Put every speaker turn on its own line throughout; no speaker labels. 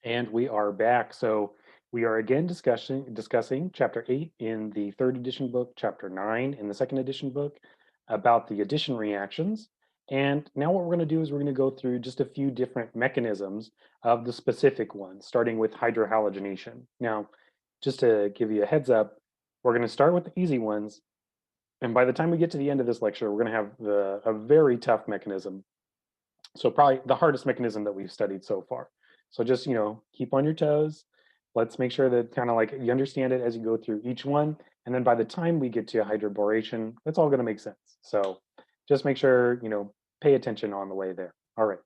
And we are back. So we are again discussing chapter 8 in the third edition book, chapter 9 in the second edition book about the addition reactions. And now what we're going to do is we're going to go through just a few different mechanisms of the specific ones, starting with hydrohalogenation. Now, just to give you a heads up, we're going to start with the easy ones. And by the time we get to the end of this lecture, we're going to have a very tough mechanism. So probably the hardest mechanism that we've studied so far. So just, keep on your toes. Let's make sure that kind of like you understand it as you go through each one. And then by the time we get to hydroboration, it's all going to make sense. So just make sure, pay attention on the way there. All right.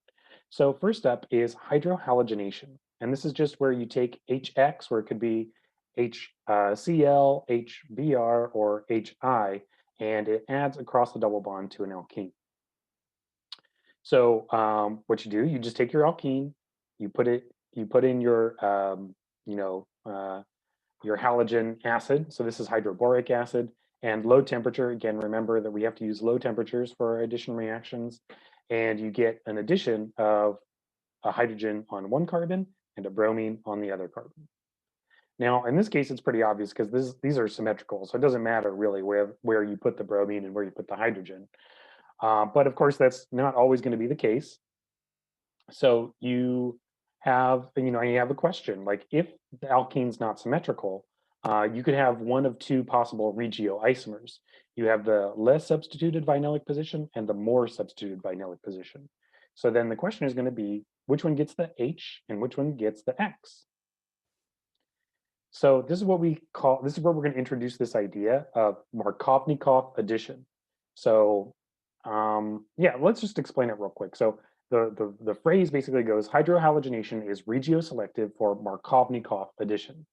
So first up is hydrohalogenation. And this is just where you take HX, where it could be HCl, HBr, or HI, and it adds across the double bond to an alkene. So what you do, you just take your alkene, you put in your halogen acid. So this is hydroboric acid and low temperature. Again, remember that we have to use low temperatures for our addition reactions. And you get an addition of a hydrogen on one carbon and a bromine on the other carbon. Now, in this case, it's pretty obvious because these are symmetrical. So it doesn't matter really where you put the bromine and where you put the hydrogen. But of course, that's not always going to be the case. So you have a question like if the alkene's not symmetrical, you could have one of two possible regioisomers. You have the less substituted vinylic position and the more substituted vinylic position. So then the question is going to be which one gets the H and which one gets the X. So this is where we're going to introduce this idea of Markovnikov addition. So yeah, let's just explain it real quick. So the phrase basically goes, hydrohalogenation is regioselective for Markovnikov addition.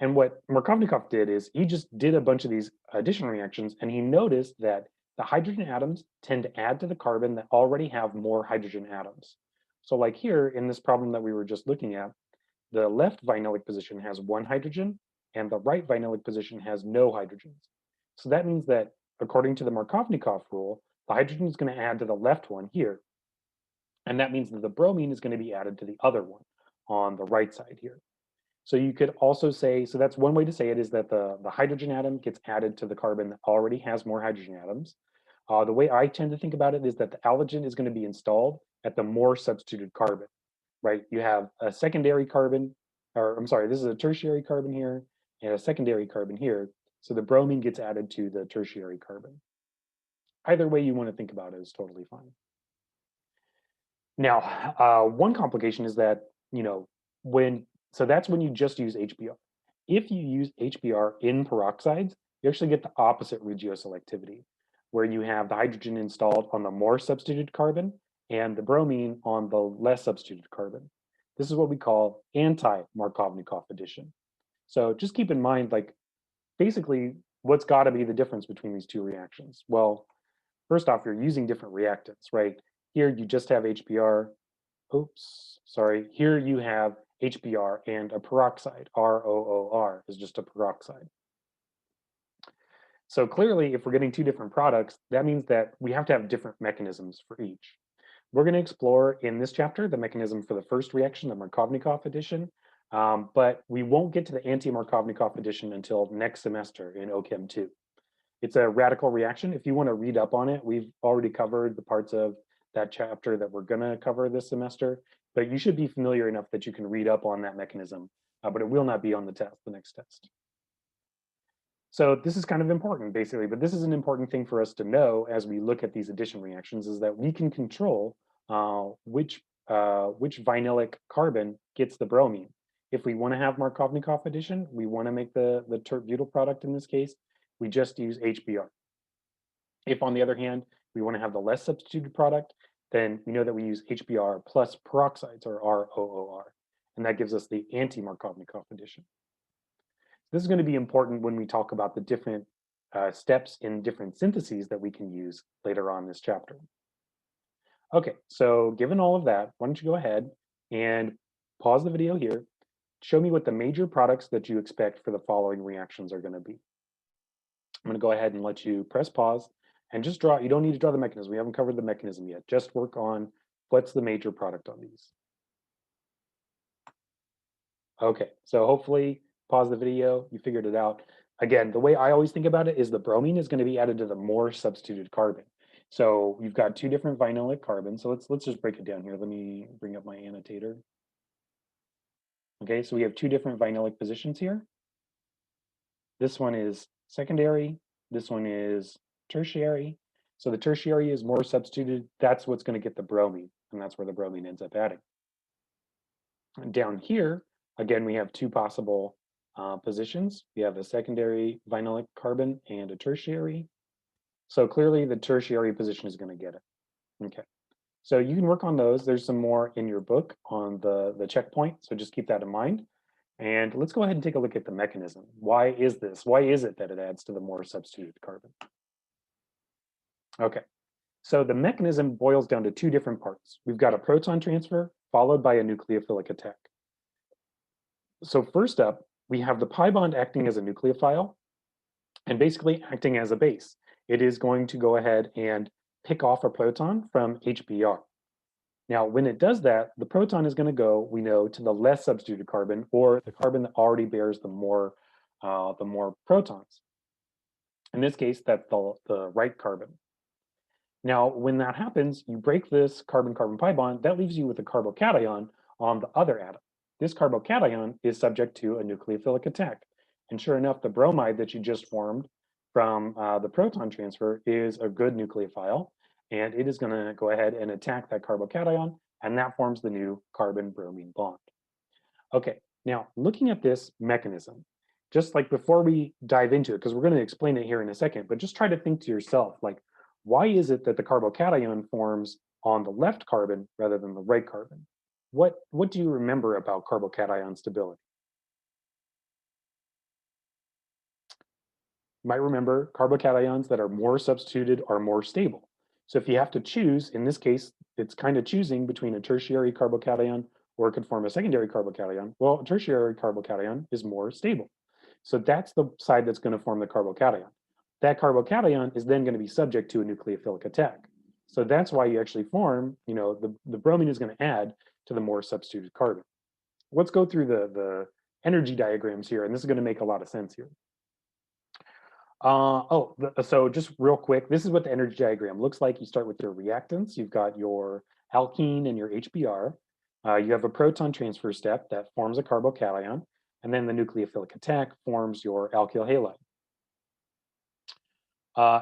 And what Markovnikov did is he just did a bunch of these addition reactions, and he noticed that the hydrogen atoms tend to add to the carbon that already have more hydrogen atoms. So like here in this problem that we were just looking at, the left vinylic position has one hydrogen and the right vinylic position has no hydrogens. So that means that according to the Markovnikov rule, the hydrogen is going to add to the left one here. And that means that the bromine is going to be added to the other one on the right side here. So you could also say, so that's one way to say it is that the hydrogen atom gets added to the carbon that already has more hydrogen atoms. The way I tend to think about it is that the halogen is going to be installed at the more substituted carbon, right? You have a secondary carbon, or I'm sorry, this is a tertiary carbon here and a secondary carbon here. So the bromine gets added to the tertiary carbon. Either way you want to think about it is totally fine. Now, one complication is that, so that's when you just use HBr. If you use HBr in peroxides, you actually get the opposite regioselectivity, where you have the hydrogen installed on the more substituted carbon and the bromine on the less substituted carbon. This is what we call anti-Markovnikov addition. So just keep in mind, like, basically, what's got to be the difference between these two reactions? Well, first off, you're using different reactants, right? Here you just have HBr. Oops, sorry. Here you have HBr and a peroxide. ROOR is just a peroxide. So clearly, if we're getting two different products, that means that we have to have different mechanisms for each. We're going to explore in this chapter the mechanism for the first reaction, the Markovnikov addition, but we won't get to the anti-Markovnikov addition until next semester in OChem 2. It's a radical reaction. If you want to read up on it, we've already covered the parts of that chapter that we're going to cover this semester, but you should be familiar enough that you can read up on that mechanism, but it will not be on the next test. So this is kind of important, basically, but this is an important thing for us to know as we look at these addition reactions is that we can control which vinylic carbon gets the bromine. If we want to have Markovnikov addition, we want to make the tert-butyl product in this case, we just use HBr. If, on the other hand, we want to have the less substituted product, then we know that we use HBr plus peroxides, or ROOR, and that gives us the anti-Markovnikov addition. This is going to be important when we talk about the different steps in different syntheses that we can use later on in this chapter. Okay, so given all of that, why don't you go ahead and pause the video here, show me what the major products that you expect for the following reactions are going to be. I'm going to go ahead and let you press pause and just draw. You don't need to draw the mechanism. We haven't covered the mechanism yet. Just work on what's the major product on these. Okay, so hopefully pause the video, you figured it out. Again, the way I always think about it is the bromine is going to be added to the more substituted carbon. So you've got two different vinylic carbons. So let's just break it down here. Let me bring up my annotator. Okay, so we have two different vinylic positions here. This one is secondary, this one is tertiary. So the tertiary is more substituted. That's what's going to get the bromine, and that's where the bromine ends up adding. And down here, again, we have two possible positions. We have a secondary vinylic carbon and a tertiary. So clearly the tertiary position is going to get it. Okay. So you can work on those. There's some more in your book on the checkpoint. So just keep that in mind. And let's go ahead and take a look at the mechanism. Why is this? Why is it that it adds to the more substituted carbon? Okay. So the mechanism boils down to two different parts. We've got a proton transfer followed by a nucleophilic attack. So first up, we have the pi bond acting as a nucleophile and basically acting as a base. It is going to go ahead and pick off a proton from HBr. Now, when it does that, the proton is going to go, we know, to the less substituted carbon, or the carbon that already bears the more protons. In this case, that's the right carbon. Now, when that happens, you break this carbon-carbon pi bond, that leaves you with a carbocation on the other atom. This carbocation is subject to a nucleophilic attack. And sure enough, the bromide that you just formed from the proton transfer is a good nucleophile, and it is going to go ahead and attack that carbocation, and that forms the new carbon-bromine bond. Okay, now looking at this mechanism, just like before we dive into it, because we're going to explain it here in a second, but just try to think to yourself, like, why is it that the carbocation forms on the left carbon rather than the right carbon? What do you remember about carbocation stability? You might remember carbocations that are more substituted are more stable. So if you have to choose, in this case, it's kind of choosing between a tertiary carbocation or it could form a secondary carbocation. Well, a tertiary carbocation is more stable. So that's the side that's going to form the carbocation. That carbocation is then going to be subject to a nucleophilic attack. So that's why you actually form, the bromine is going to add to the more substituted carbon. Let's go through the energy diagrams here, and this is going to make a lot of sense here. So just real quick, this is what the energy diagram looks like. You start with your reactants. You've got your alkene and your HBr. You have a proton transfer step that forms a carbocation, and then the nucleophilic attack forms your alkyl halide.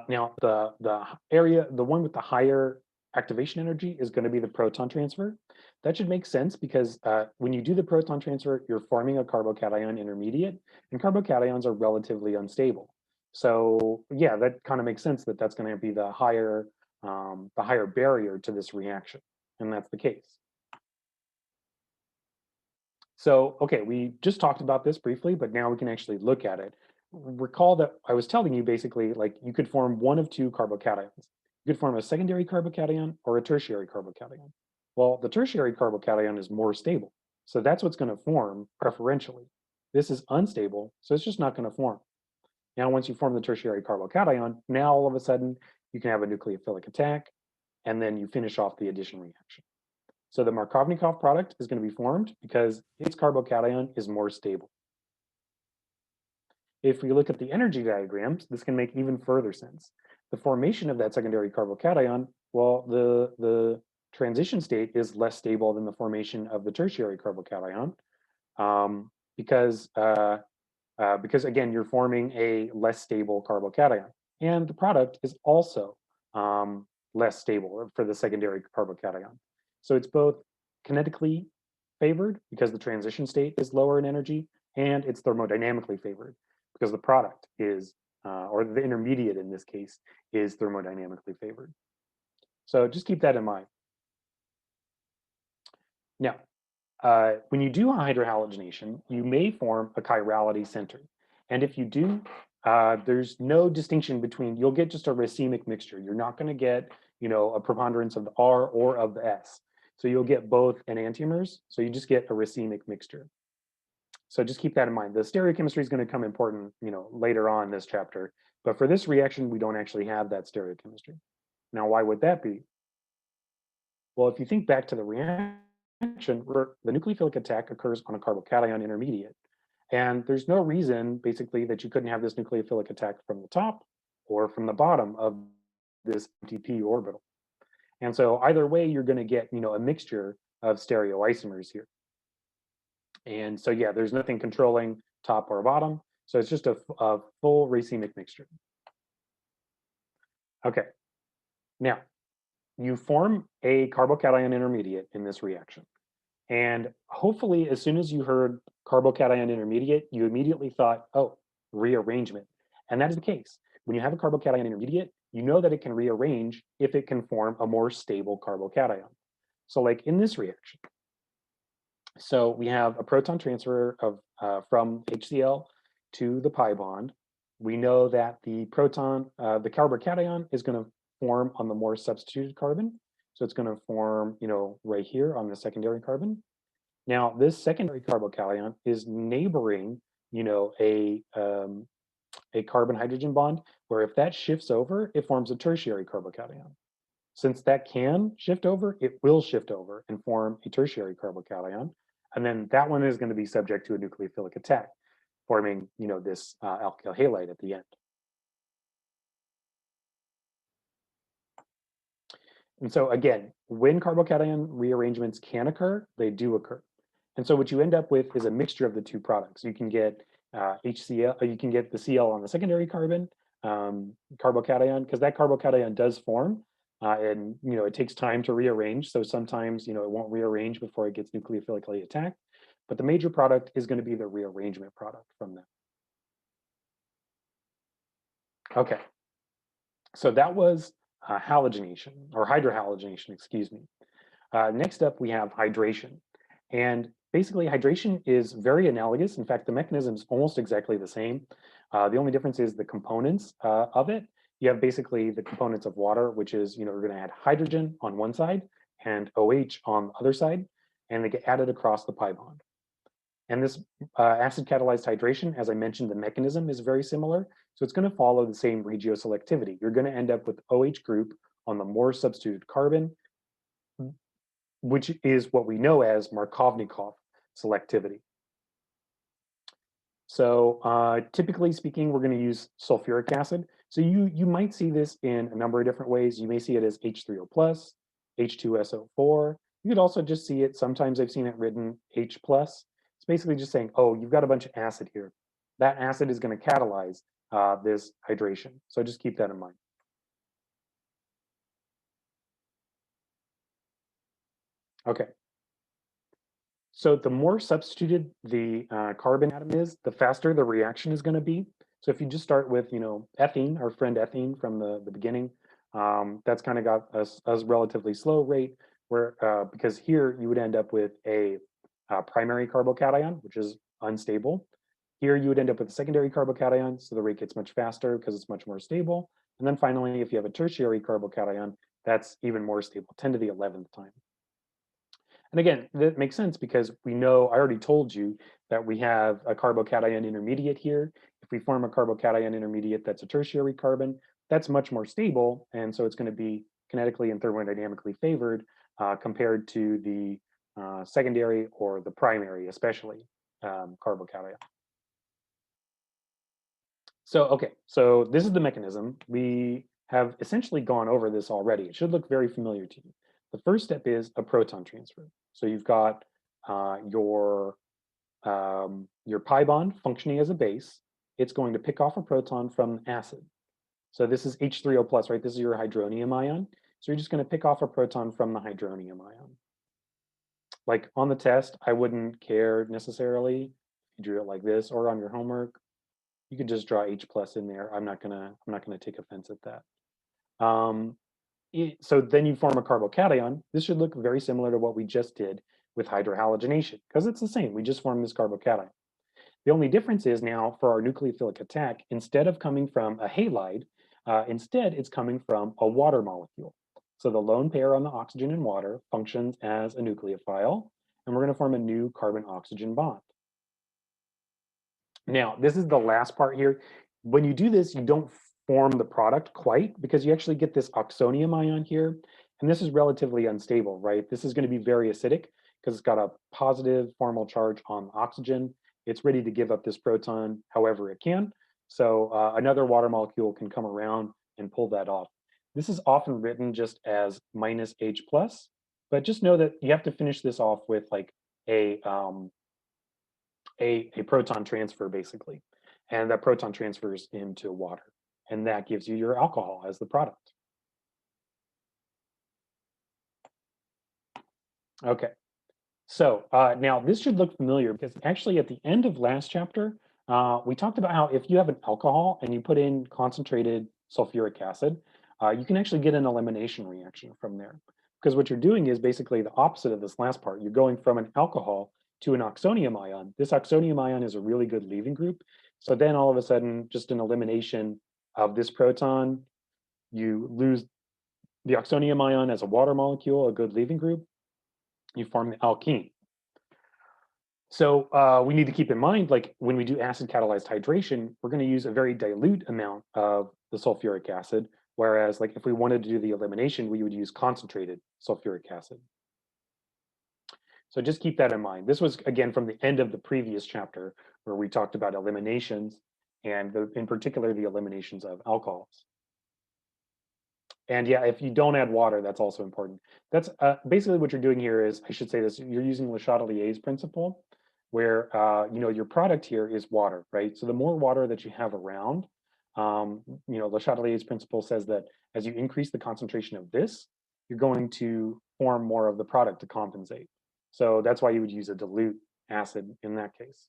Now, the one with the higher activation energy is going to be the proton transfer. That should make sense because when you do the proton transfer, you're forming a carbocation intermediate, and carbocations are relatively unstable. So yeah, that kind of makes sense that that's going to be the higher barrier to this reaction, and that's the case. So, okay, we just talked about this briefly, but now we can actually look at it. Recall that I was telling you basically, like, you could form one of two carbocations. You could form a secondary carbocation or a tertiary carbocation. Well, the tertiary carbocation is more stable. So that's what's going to form preferentially. This is unstable, so it's just not going to form. Now, once you form the tertiary carbocation, now all of a sudden you can have a nucleophilic attack, and then you finish off the addition reaction. So the Markovnikov product is going to be formed because its carbocation is more stable. If we look at the energy diagrams, this can make even further sense. The formation of that secondary carbocation, well, the transition state is less stable than the formation of the tertiary carbocation because again, you're forming a less stable carbocation. And the product is also less stable for the secondary carbocation. So it's both kinetically favored because the transition state is lower in energy, and it's thermodynamically favored because the product is, or the intermediate in this case, is thermodynamically favored. So just keep that in mind. Now, when you do hydrohalogenation, you may form a chirality center. And if you do, there's no distinction between, you'll get just a racemic mixture. You're not going to get, a preponderance of the R or of the S. So you'll get both enantiomers. So you just get a racemic mixture. So just keep that in mind. The stereochemistry is going to come important, later on in this chapter. But for this reaction, we don't actually have that stereochemistry. Now, why would that be? Well, if you think back to the reaction, reaction where the nucleophilic attack occurs on a carbocation intermediate. And there's no reason, basically, that you couldn't have this nucleophilic attack from the top or from the bottom of this MTP orbital. And so either way, you're going to get, a mixture of stereoisomers here. And so, yeah, there's nothing controlling top or bottom. So it's just a full racemic mixture. Okay, now you form a carbocation intermediate in this reaction. And hopefully, as soon as you heard carbocation intermediate, you immediately thought, oh, rearrangement. And that is the case. When you have a carbocation intermediate, you know that it can rearrange if it can form a more stable carbocation. So like in this reaction, so we have a proton transfer of from HCl to the pi bond. We know that the carbocation is going to form on the more substituted carbon. So it's going to form, right here on the secondary carbon. Now, this secondary carbocation is neighboring, a carbon-hydrogen bond, where if that shifts over, it forms a tertiary carbocation. Since that can shift over, it will shift over and form a tertiary carbocation. And then that one is going to be subject to a nucleophilic attack, forming, this alkyl halide at the end. And so again, when carbocation rearrangements can occur, they do occur. And so what you end up with is a mixture of the two products. You can get HCl, you can get the Cl on the secondary carbon, carbocation, because that carbocation does form, and it takes time to rearrange. So sometimes it won't rearrange before it gets nucleophilically attacked. But the major product is going to be the rearrangement product from that. Okay, so that was halogenation or hydrohalogenation, excuse me. Next up, we have hydration. And basically, hydration is very analogous. In fact, the mechanism is almost exactly the same. The only difference is the components of it. You have basically the components of water, which is, we're going to add hydrogen on one side and OH on the other side, and they get added across the pi bond. And this acid catalyzed hydration, as I mentioned, the mechanism is very similar. So it's going to follow the same regioselectivity. You're going to end up with OH group on the more substituted carbon, which is what we know as Markovnikov selectivity. So typically speaking, we're going to use sulfuric acid. So you might see this in a number of different ways. You may see it as H3O+, H2SO4. You could also just see it, sometimes I've seen it written H+. It's basically just saying, oh, you've got a bunch of acid here. That acid is going to catalyze this hydration. So just keep that in mind. Okay. So the more substituted the carbon atom is, the faster the reaction is going to be. So if you just start with, ethene, our friend ethene from the beginning, that's kind of got a relatively slow rate, where because here you would end up with a primary carbocation, which is unstable. Here you would end up with a secondary carbocation, so the rate gets much faster because it's much more stable. And then finally, if you have a tertiary carbocation, that's even more stable, 10 to the 11th time. And again, that makes sense because we know, I already told you that we have a carbocation intermediate here. If we form a carbocation intermediate that's a tertiary carbon, that's much more stable. And so it's going to be kinetically and thermodynamically favored compared to the secondary or the primary, especially carbocation. So, okay, so this is the mechanism. We have essentially gone over this already. It should look very familiar to you. The first step is a proton transfer. So you've got your pi bond functioning as a base. It's going to pick off a proton from acid. So this is H3O+, right? This is your hydronium ion. So you're just going to pick off a proton from the hydronium ion. Like on the test, I wouldn't care necessarily if you drew it like this, or on your homework, you could just draw H+ in there. I'm not gonna take offense at that. So then you form a carbocation. This should look very similar to what we just did with hydrohalogenation, because it's the same. We just formed this carbocation. The only difference is now for our nucleophilic attack, instead of coming from a halide, instead it's coming from a water molecule. So the lone pair on the oxygen and water functions as a nucleophile, and we're going to form a new carbon-oxygen bond. Now, this is the last part here. When you do this, you don't form the product quite, because you actually get this oxonium ion here, and this is relatively unstable, right? This is going to be very acidic. because it's got a positive formal charge on oxygen. It's ready to give up this proton however it can. So another water molecule can come around and pull that off. This is often written just as minus H plus, but just know that you have to finish this off with like a, um, a proton transfer basically. And that proton transfers into water. And that gives you your alcohol as the product. Okay, so now this should look familiar because actually at the end of last chapter, we talked about how if you have an alcohol and you put in concentrated sulfuric acid, you can actually get an elimination reaction from there. Because what you're doing is basically the opposite of this last part. You're going from an alcohol to an oxonium ion. This oxonium ion is a really good leaving group. So then all of a sudden, just an elimination of this proton, you lose the oxonium ion as a water molecule, a good leaving group, you form the alkene. So we need to keep in mind, like when we do acid catalyzed hydration, we're going to use a very dilute amount of the sulfuric acid, whereas like if we wanted to do the elimination, we would use concentrated sulfuric acid. So just keep that in mind. This was again from the end of the previous chapter where we talked about eliminations and in particular the eliminations of alcohols. And yeah, if you don't add water, that's also important. That's basically what you're doing here is, I should say this, you're using Le Chatelier's principle, where your product here is water, right? So the more water that you have around, Le Chatelier's principle says that as you increase the concentration of this, you're going to form more of the product to compensate. So that's why you would use a dilute acid in that case.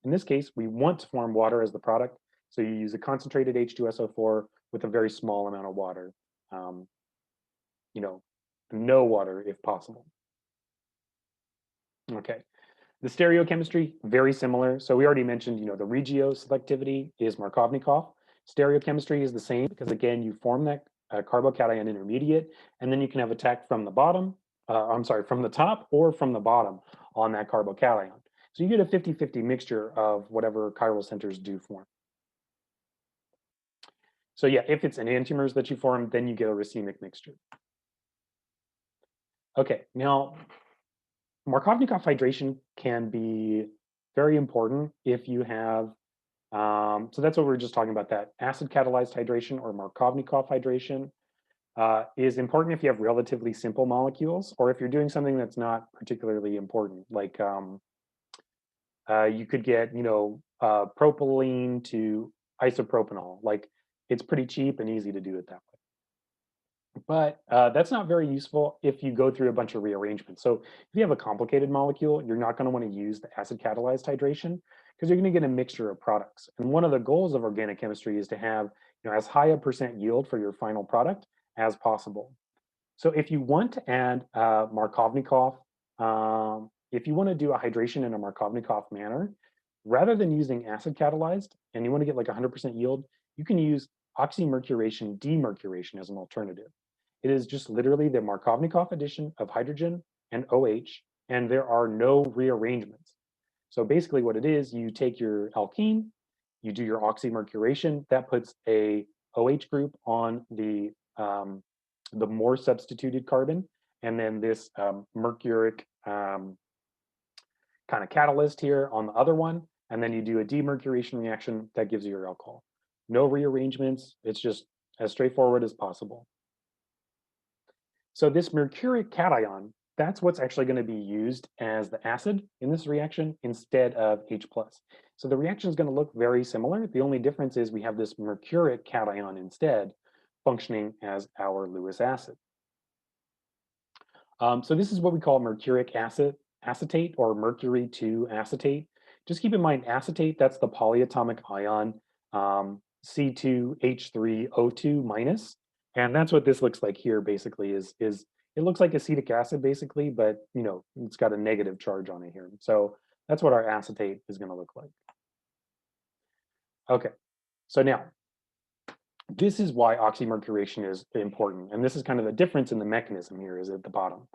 In this case, we want to form water as the product, so you use a concentrated H2SO4 with a very small amount of water. Um, no water if possible. Okay, the stereochemistry, very similar. So we already mentioned, the regioselectivity is Markovnikov. Stereochemistry is the same because again, you form that carbocation intermediate, and then you can have attack from the bottom, from the top or from the bottom on that carbocation. So you get a 50-50 mixture of whatever chiral centers do form. So yeah, if it's enantiomers that you form, then you get a racemic mixture. Okay, now Markovnikov hydration can be very important if you have, so that's what we were just talking about, that acid catalyzed hydration or Markovnikov hydration is important if you have relatively simple molecules, or if you're doing something that's not particularly important, like you could get, propylene to isopropanol. Like it's pretty cheap and easy to do it that way. But that's not very useful if you go through a bunch of rearrangements. So if you have a complicated molecule, you're not going to want to use the acid catalyzed hydration because you're going to get a mixture of products. And one of the goals of organic chemistry is to have as high a percent yield for your final product as possible. So if you want to add Markovnikov, if you want to do a hydration in a Markovnikov manner, rather than using acid catalyzed and you want to get like 100% yield, you can use oxymercuration-demercuration as an alternative. It is just literally the Markovnikov addition of hydrogen and OH, and there are no rearrangements. So basically what it is, you take your alkene, you do your oxymercuration, that puts a OH group on the more substituted carbon, and then this mercuric kind of catalyst here on the other one, and then you do a demercuration reaction that gives you your alcohol. No rearrangements, it's just as straightforward as possible. So this mercuric cation, that's what's actually going to be used as the acid in this reaction instead of H+. So the reaction is going to look very similar. The only difference is we have this mercuric cation instead functioning as our Lewis acid. So this is what we call mercuric acetate or mercury 2 acetate. Just keep in mind acetate, that's the polyatomic ion C2H3O2 minus. And that's what this looks like here basically is it looks like acetic acid basically, but it's got a negative charge on it here. So that's what our acetate is going to look like. Okay, so now this is why oxymercuration is important. And this is kind of the difference in the mechanism here is at the bottom.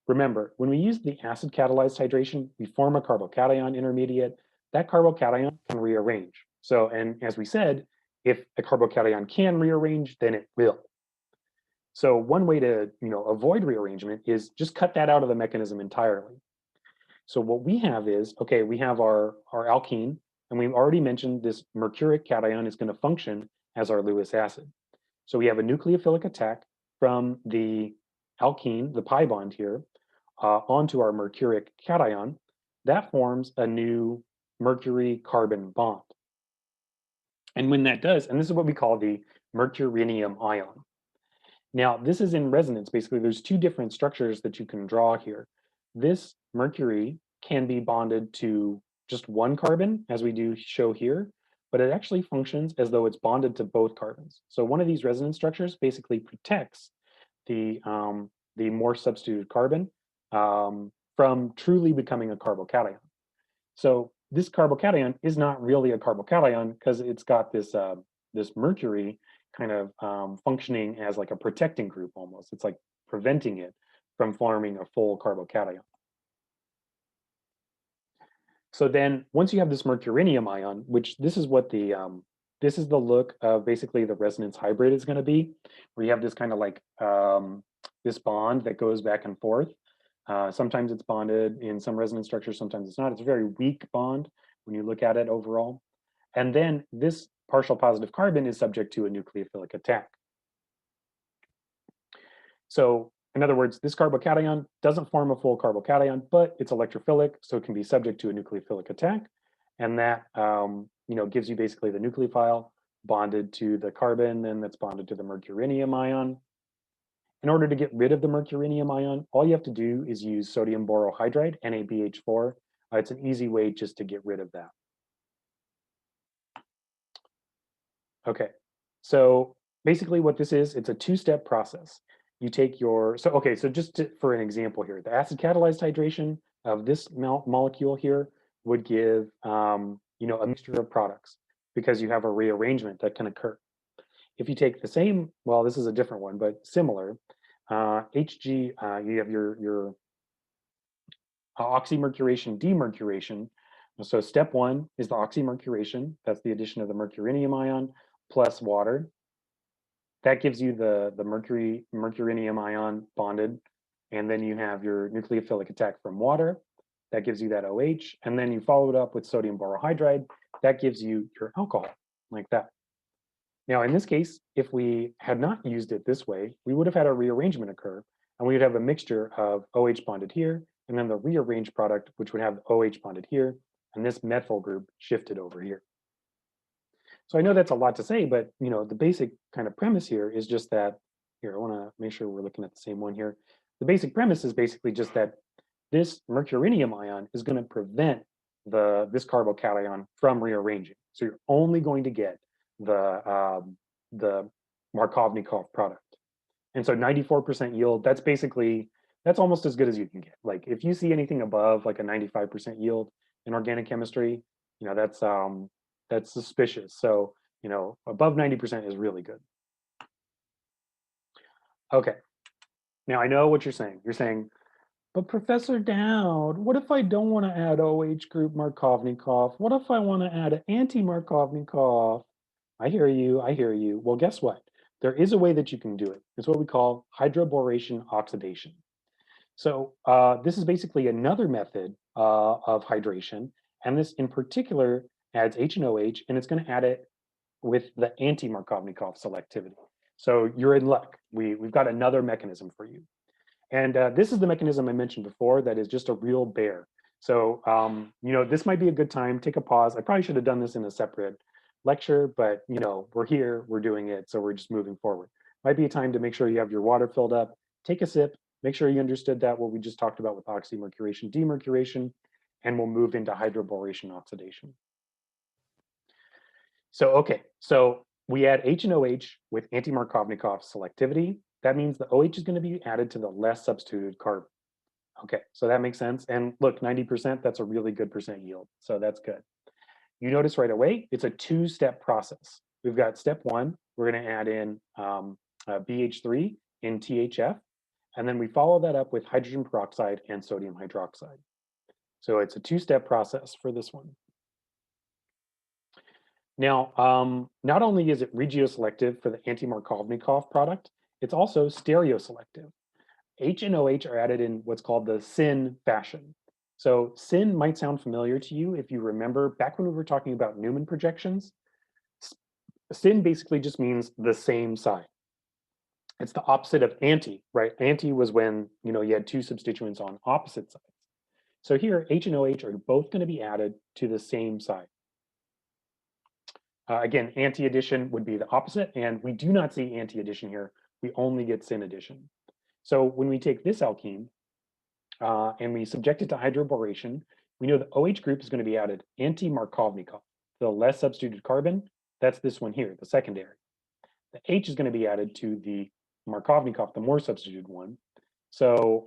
Remember, when we use the acid catalyzed hydration, we form a carbocation intermediate. That carbocation can rearrange. So, and as we said, if a carbocation can rearrange, then it will. So one way to avoid rearrangement is just cut that out of the mechanism entirely. So what we have is, okay, we have our alkene, and we've already mentioned this mercuric cation is going to function as our Lewis acid. So we have a nucleophilic attack from the alkene, the pi bond here, onto our mercuric cation. That forms a new mercury-carbon bond. And when that does, and this is what we call the mercurinium ion. Now, this is in resonance. Basically, there's two different structures that you can draw here. This mercury can be bonded to just one carbon, as we do show here, but it actually functions as though it's bonded to both carbons. So one of these resonance structures basically protects the more substituted carbon from truly becoming a carbocation. So this carbocation is not really a carbocation because it's got this this mercury kind of functioning as like a protecting group almost. It's like preventing it from forming a full carbocation. So then once you have this mercurinium ion, which this is what this is the look of basically the resonance hybrid is going to be, where you have this kind of like this bond that goes back and forth. Sometimes it's bonded in some resonance structures, sometimes it's not. It's a very weak bond when you look at it overall. And then this partial positive carbon is subject to a nucleophilic attack. So in other words, this carbocation doesn't form a full carbocation, but it's electrophilic, so it can be subject to a nucleophilic attack. And that gives you basically the nucleophile bonded to the carbon, and that's bonded to the mercurinium ion. In order to get rid of the mercurinium ion, all you have to do is use sodium borohydride, NaBH4. It's an easy way just to get rid of that. Okay, so basically what this is, it's a two-step process. You take your, so just for an example here, the acid catalyzed hydration of this molecule here would give, a mixture of products because you have a rearrangement that can occur. If you take the same, well, this is a different one, but similar, Hg, you have your oxymercuration-demercuration. So step one is the oxymercuration. That's the addition of the mercurinium ion plus water. That gives you the mercurinium ion bonded. And then you have your nucleophilic attack from water. That gives you that OH. And then you follow it up with sodium borohydride. That gives you your alcohol, like that. Now, in this case, if we had not used it this way, we would have had a rearrangement occur, and we would have a mixture of OH bonded here, and then the rearranged product, which would have OH bonded here, and this methyl group shifted over here. So I know that's a lot to say, but the basic kind of premise here is just that, here, I want to make sure we're looking at the same one here. The basic premise is basically just that this mercurinium ion is going to prevent this carbocation from rearranging. So you're only going to get the Markovnikov product. And so 94% yield, that's almost as good as you can get. Like if you see anything above like a 95% yield in organic chemistry, that's suspicious. So, above 90% is really good. Okay. Now I know what you're saying. You're saying, but Professor Dowd, what if I don't want to add OH group Markovnikov? What if I want to add an anti-Markovnikov? I hear you, I hear you. Well, guess what? There is a way that you can do it. It's what we call hydroboration oxidation. So this is basically another method of hydration. And this in particular adds H and OH, and it's going to add it with the anti-Markovnikov selectivity. So you're in luck. We've got another mechanism for you. And this is the mechanism I mentioned before that is just a real bear. So, this might be a good time. Take a pause. I probably should have done this in a separate lecture, but, we're here, we're doing it. So we're just moving forward. Might be a time to make sure you have your water filled up. Take a sip. Make sure you understood that what we just talked about with oxymercuration-demercuration, and we'll move into hydroboration oxidation. So, okay. So we add H and OH with anti-Markovnikov selectivity. That means the OH is going to be added to the less substituted carbon. Okay, so that makes sense. And look, 90%, that's a really good percent yield. So that's good. You notice right away, it's a two-step process. We've got step one, we're going to add in BH3 in THF, and then we follow that up with hydrogen peroxide and sodium hydroxide. So it's a two-step process for this one. Now, not only is it regioselective for the anti-Markovnikov product, it's also stereoselective. H and OH are added in what's called the syn fashion. So syn might sound familiar to you if you remember back when we were talking about Newman projections. Syn basically just means the same sign. It's the opposite of anti, right? Anti was when you had two substituents on opposite sides. So here, H and OH are both going to be added to the same side. Again, anti-addition would be the opposite, and we do not see anti-addition here. We only get syn addition. So when we take this alkene and we subject it to hydroboration, we know the OH group is going to be added anti-Markovnikov. The less substituted carbon, that's this one here, the secondary. The H is going to be added to the Markovnikov, the more substituted one. So,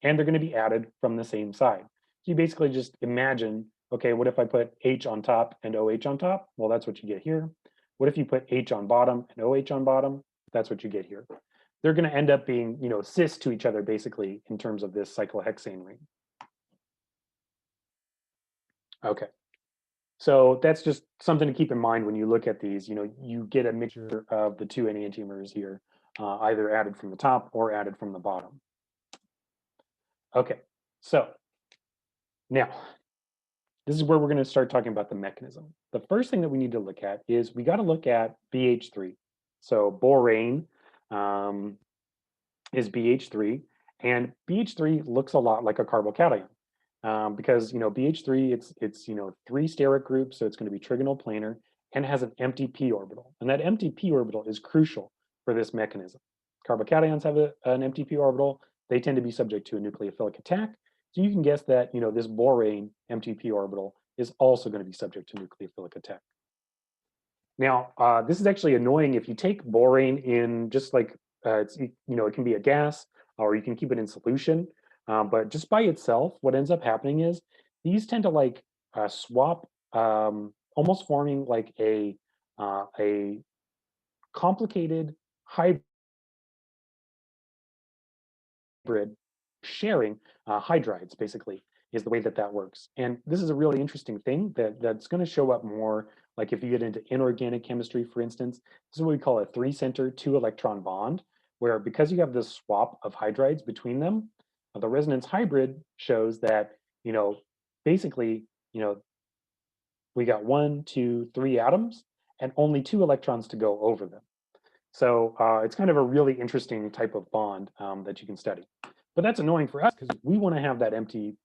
and they're going to be added from the same side. So you basically just imagine, okay, what if I put H on top and OH on top? Well, that's what you get here. What if you put H on bottom and OH on bottom? That's what you get here. They're going to end up being, cis to each other basically in terms of this cyclohexane ring. Okay. So that's just something to keep in mind when you look at these. You get a mixture of the two enantiomers here, either added from the top or added from the bottom. Okay, so now this is where we're going to start talking about the mechanism. The first thing that we need to look at is we got to look at BH3. So borane is BH3, and BH3 looks a lot like a carbocation. Because BH3 it's 3 steric groups, so it's going to be trigonal planar and has an empty p orbital, and that empty p orbital is crucial for this mechanism. Carbocations have an empty p orbital; they tend to be subject to a nucleophilic attack. So you can guess that this borane empty p orbital is also going to be subject to nucleophilic attack. Now, this is actually annoying if you take borane in just like it can be a gas, or you can keep it in solution. But just by itself, what ends up happening is these tend to like swap, almost forming like a complicated hybrid sharing hydrides, basically, is the way that that works. And this is a really interesting thing that's going to show up more, like if you get into inorganic chemistry, for instance. This is what we call a 3-center 2-electron bond, where because you have this swap of hydrides between them, the resonance hybrid shows that, basically, we got 1, 2, 3 atoms and only 2 electrons to go over them. So it's kind of a really interesting type of bond that you can study. But that's annoying for us because we want to have that empty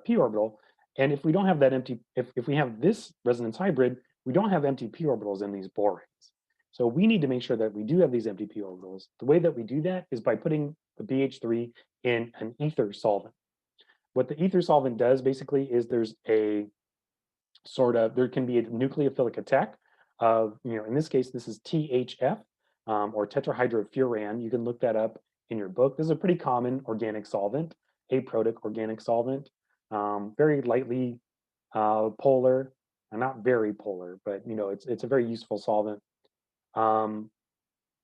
p orbital. And if we don't have that empty, if we have this resonance hybrid, we don't have empty p orbitals in these boranes. So we need to make sure that we do have these empty p orbitals. The way that we do that is by putting the BH3 in an ether solvent. What the ether solvent does basically is there's a there can be a nucleophilic attack of, in this case, this is THF or tetrahydrofuran. You can look that up in your book. This is a pretty common organic solvent, aprotic organic solvent, very lightly polar, not very polar, but it's a very useful solvent.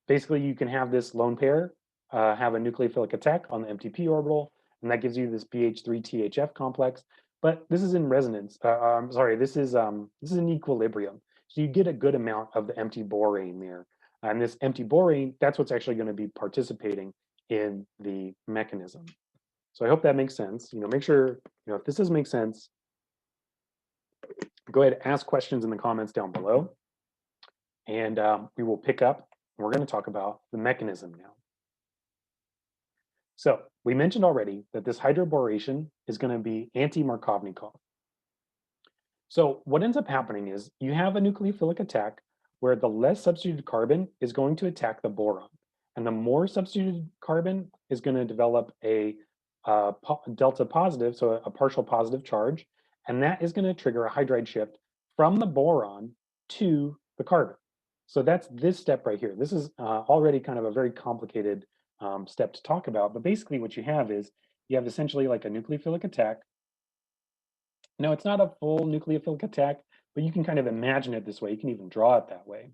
Basically, you can have this lone pair have a nucleophilic attack on the empty p orbital, and that gives you this BH3-THF complex. But this is in resonance. Sorry, this is in equilibrium. So you get a good amount of the empty borane there. And this empty borane, that's what's actually going to be participating in the mechanism. So I hope that makes sense. Make sure, if this doesn't make sense, go ahead and ask questions in the comments down below. And we will pick up, and we're going to talk about the mechanism now. So we mentioned already that this hydroboration is going to be anti-Markovnikov. So what ends up happening is you have a nucleophilic attack where the less substituted carbon is going to attack the boron, and the more substituted carbon is going to develop a delta positive, so a partial positive charge, and that is going to trigger a hydride shift from the boron to the carbon. So that's this step right here. This is already kind of a very complicated step to talk about, but basically what you have is you have essentially like a nucleophilic attack. No, it's not a full nucleophilic attack, but you can kind of imagine it this way. You can even draw it that way.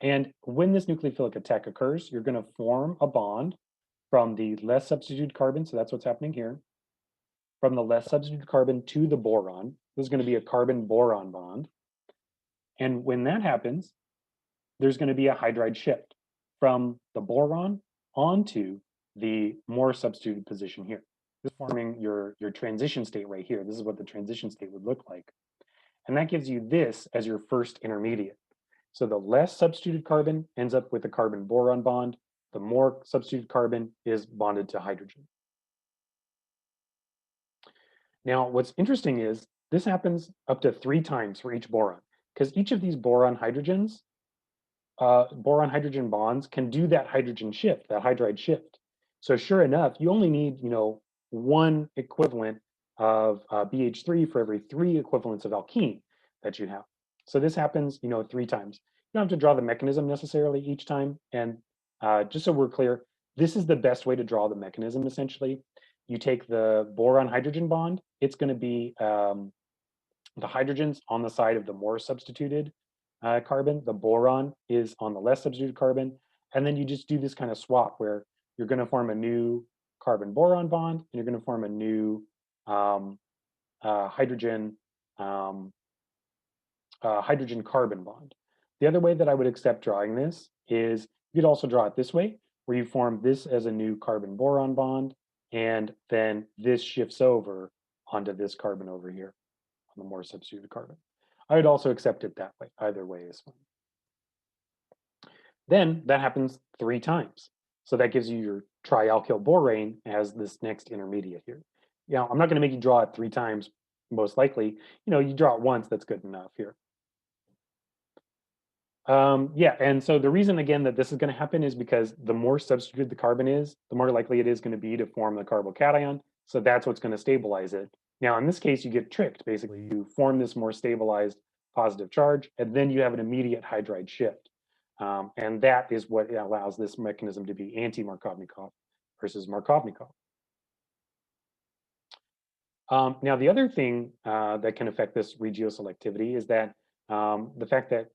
And when this nucleophilic attack occurs, you're going to form a bond from the less substituted carbon, so that's what's happening here, from the less substituted carbon to the boron. This is going to be a carbon-boron bond. And when that happens, there's going to be a hydride shift from the boron onto the more substituted position here. This is forming your transition state right here. This is what the transition state would look like. And that gives you this as your first intermediate. So the less substituted carbon ends up with a carbon boron bond. The more substituted carbon is bonded to hydrogen. Now, what's interesting is this happens up to 3 times for each boron, because each of these boron hydrogen bonds can do that hydrogen shift, that hydride shift. So sure enough, you only need, one equivalent of BH3 for every 3 equivalents of alkene that you have. So this happens, 3 times. You don't have to draw the mechanism necessarily each time. And just so we're clear, this is the best way to draw the mechanism, essentially. You take the boron hydrogen bond, it's going to be the hydrogens on the side of the more substituted carbon. The boron is on the less substituted carbon. And then you just do this kind of swap where you're going to form a new carbon boron bond and you're going to form a new hydrogen carbon bond. The other way that I would accept drawing this is you could also draw it this way, where you form this as a new carbon boron bond, and then this shifts over onto this carbon over here on the more substituted carbon. I would also accept it that way. Either way is fine. Then that happens 3 times. So that gives you your trialkyl borane as this next intermediate here. Now, I'm not going to make you draw it 3 times, most likely. You draw it once, that's good enough here. Yeah, and so the reason, again, that this is going to happen is because the more substituted the carbon is, the more likely it is going to be to form the carbocation. So that's what's going to stabilize it. Now, in this case, you get tricked. Basically, you form this more stabilized positive charge, and then you have an immediate hydride shift. And that is what allows this mechanism to be anti-Markovnikov versus Markovnikov. Now, the other thing that can affect this regioselectivity is that the fact that,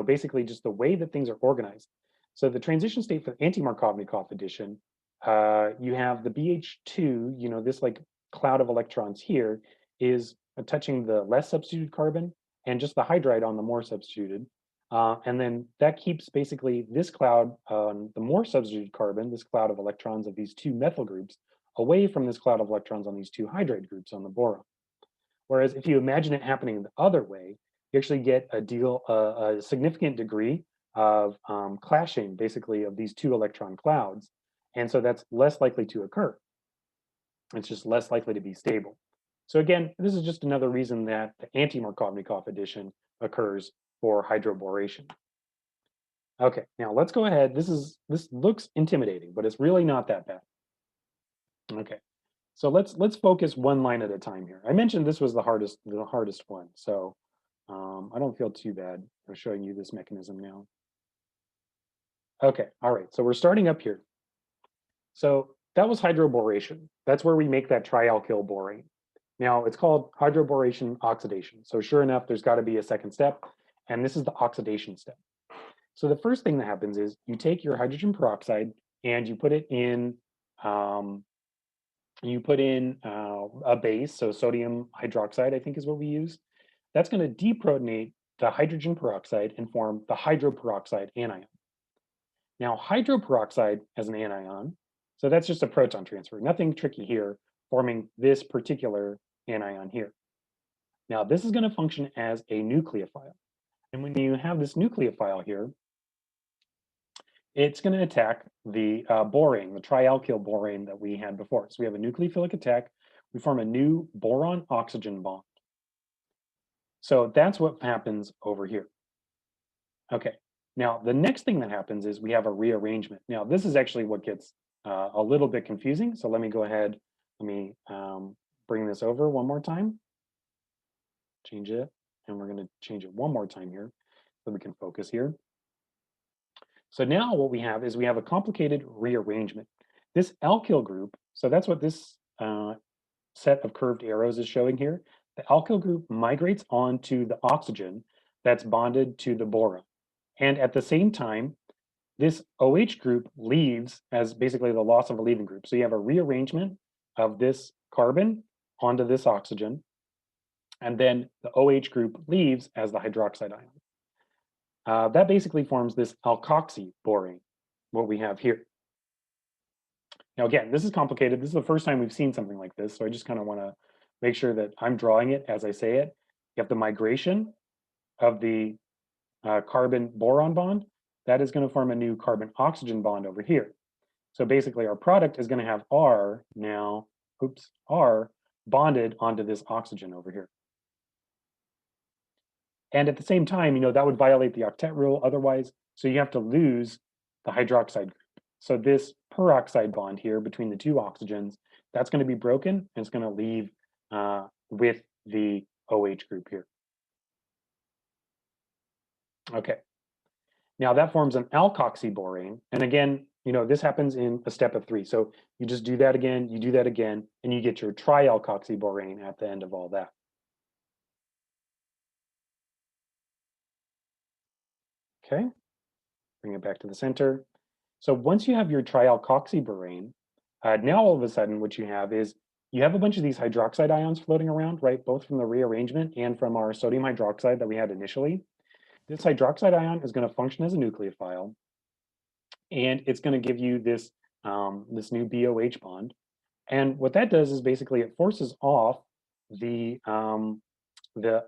basically just the way that things are organized. So the transition state for anti-Markovnikov addition, you have the BH2, this like cloud of electrons here is touching the less substituted carbon and just the hydride on the more substituted. And then that keeps basically this cloud on the more substituted carbon, this cloud of electrons of these 2 methyl groups, away from this cloud of electrons on these 2 hydride groups on the boron. Whereas if you imagine it happening the other way, you actually get a significant degree of clashing, basically, of these 2 electron clouds. And so that's less likely to occur. It's just less likely to be stable. So again, this is just another reason that the anti-Markovnikov addition occurs for hydroboration. Okay, now let's go ahead. This looks intimidating, but it's really not that bad. Okay, so let's focus one line at a time here. I mentioned this was the hardest one, so I don't feel too bad for showing you this mechanism now. Okay, all right, so we're starting up here. So that was hydroboration. That's where we make that trialkyl borane. Now it's called hydroboration oxidation. So sure enough, there's got to be a second step, and this is the oxidation step. So the first thing that happens is you take your hydrogen peroxide and you put it in a base, so sodium hydroxide, I think is what we use. That's going to deprotonate the hydrogen peroxide and form the hydroperoxide anion. Now, hydroperoxide as an anion, so that's just a proton transfer, nothing tricky here, forming this particular anion here. Now, this is going to function as a nucleophile. And when you have this nucleophile here, it's going to attack the borane, the trialkyl borane that we had before. So we have a nucleophilic attack. We form a new boron-oxygen bond. So that's what happens over here. Okay, now the next thing that happens is we have a rearrangement. Now this is actually what gets a little bit confusing. So let me go ahead, let me bring this over one more time. Change it, and we're gonna change it one more time here so we can focus here. So now what we have is we have a complicated rearrangement. This alkyl group, so that's what this set of curved arrows is showing here. The alkyl group migrates onto the oxygen that's bonded to the boron. And at the same time, this OH group leaves as basically the loss of a leaving group. So you have a rearrangement of this carbon onto this oxygen. And then the OH group leaves as the hydroxide ion. That basically forms this alkoxy borane, what we have here. Now, again, this is complicated. This is the first time we've seen something like this, so I just kind of want to make sure that I'm drawing it as I say it. You have the migration of the carbon boron bond. That is going to form a new carbon oxygen bond over here. So basically, our product is going to have R now, oops, R bonded onto this oxygen over here. And at the same time, that would violate the octet rule otherwise. So you have to lose the hydroxide group. So this peroxide bond here between the two oxygens, that's going to be broken and it's going to leave with the OH group here. Okay. Now that forms an alkoxyborane. And again, this happens in a step of 3. So you just do that again, you do that again, and you get your trialkoxyborane at the end of all that. Okay, bring it back to the center. So once you have your trialkoxyborane, now all of a sudden what you have is you have a bunch of these hydroxide ions floating around, right? Both from the rearrangement and from our sodium hydroxide that we had initially. This hydroxide ion is going to function as a nucleophile, and it's going to give you this, this new BOH bond. And what that does is basically it forces off the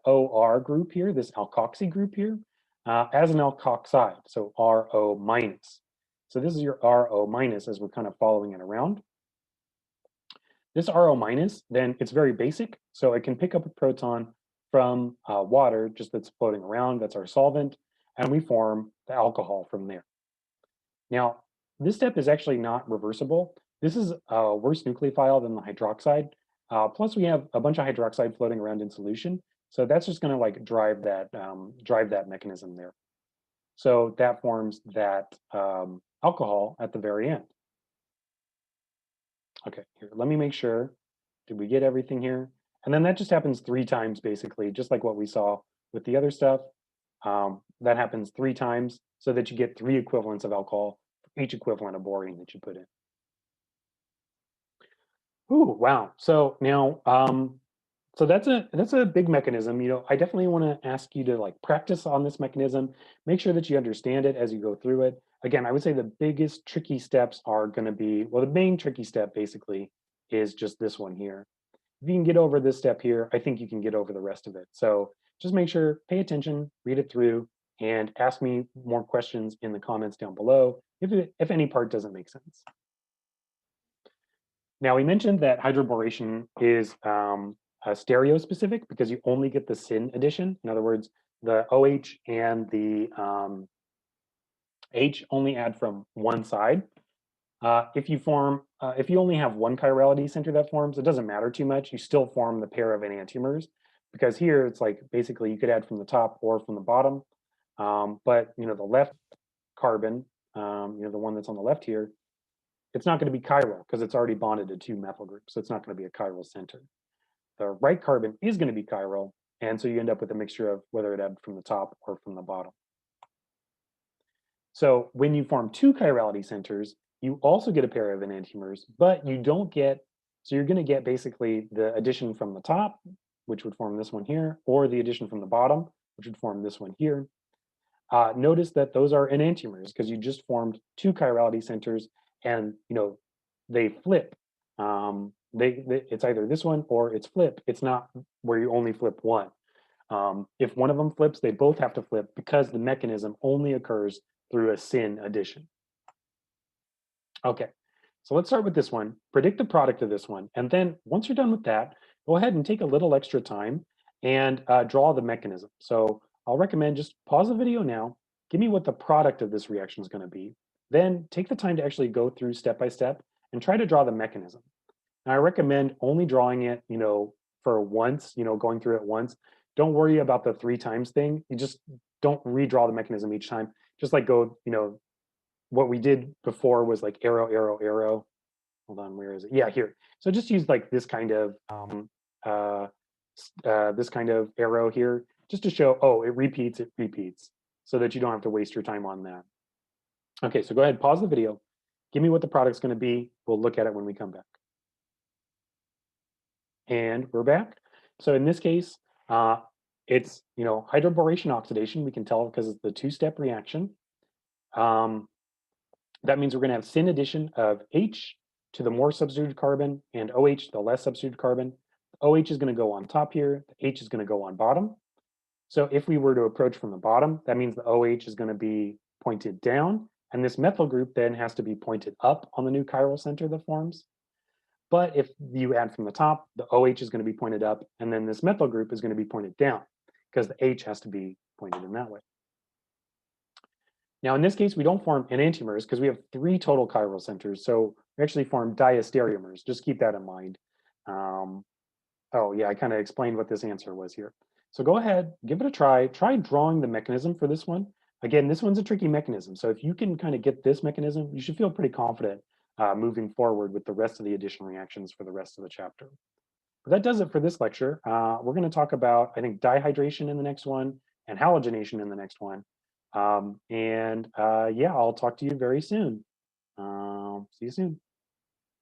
OR group here, this alkoxy group here, as an alkoxide, so RO minus. So this is your RO minus as we're kind of following it around. This RO minus, then it's very basic, so it can pick up a proton from water just that's floating around, that's our solvent, and we form the alcohol from there. Now, this step is actually not reversible. This is a worse nucleophile than the hydroxide. Plus, we have a bunch of hydroxide floating around in solution, so that's just going to like drive that mechanism there. So that forms that alcohol at the very end. Okay, here, let me make sure. Did we get everything here? And then that just happens 3 times, basically, just like what we saw with the other stuff. That happens 3 times so that you get 3 equivalents of alcohol for each equivalent of borane that you put in. Ooh, wow. So now, so that's a big mechanism. I definitely want to ask you to like practice on this mechanism. Make sure that you understand it as you go through it. Again, I would say the biggest tricky steps are going to be, well, the main tricky step basically is just this one here. If you can get over this step here, I think you can get over the rest of it. So just make sure, pay attention, read it through, and ask me more questions in the comments down below if any part doesn't make sense. Now, we mentioned that hydroboration is stereo specific because you only get the syn addition. In other words, the OH and the H only add from one side. If you only have one chirality center that forms, it doesn't matter too much. You still form the pair of enantiomers because here it's like basically you could add from the top or from the bottom. But the left carbon, the one that's on the left here, it's not going to be chiral because it's already bonded to 2 methyl groups, so it's not going to be a chiral center. The right carbon is going to be chiral, and so you end up with a mixture of whether it added from the top or from the bottom. So when you form 2 chirality centers, you also get a pair of enantiomers, but you don't get, so you're going to get basically the addition from the top, which would form this one here, or the addition from the bottom, which would form this one here. Notice that those are enantiomers because you just formed 2 chirality centers, and they flip. It's either this one or it's flip. It's not where you only flip one. If one of them flips, they both have to flip because the mechanism only occurs through a syn addition. Okay, so let's start with this one. Predict the product of this one. And then once you're done with that, go ahead and take a little extra time and draw the mechanism. So I'll recommend just pause the video now, give me what the product of this reaction is going to be. Then take the time to actually go through step by step and try to draw the mechanism. Now, I recommend only drawing it, for once, going through it once. Don't worry about the 3 times thing. You just don't redraw the mechanism each time. Just like go, what we did before was like arrow, arrow, arrow. Hold on, where is it? Yeah, here. So just use like this kind of arrow here, just to show, oh, it repeats, so that you don't have to waste your time on that. Okay, so go ahead, pause the video. Give me what the product's going to be. We'll look at it when we come back. And we're back. So in this case, it's hydroboration oxidation. We can tell because it's the 2-step reaction. That means we're going to have syn addition of H to the more substituted carbon and OH, the less substituted carbon. OH is going to go on top here, the H is going to go on bottom. So if we were to approach from the bottom, that means the OH is going to be pointed down, and this methyl group then has to be pointed up on the new chiral center that forms. But if you add from the top, the OH is going to be pointed up, and then this methyl group is going to be pointed down because the H has to be pointed in that way. Now, in this case, we don't form enantiomers because we have 3 total chiral centers. So we actually form diastereomers. Just keep that in mind. Oh, yeah, I kind of explained what this answer was here. So go ahead, give it a try. Try drawing the mechanism for this one. Again, this one's a tricky mechanism. So if you can kind of get this mechanism, you should feel pretty confident moving forward with the rest of the addition reactions for the rest of the chapter. But that does it for this lecture. We're going to talk about, I think, dihydration in the next one and halogenation in the next one. Yeah, I'll talk to you very soon. See you soon.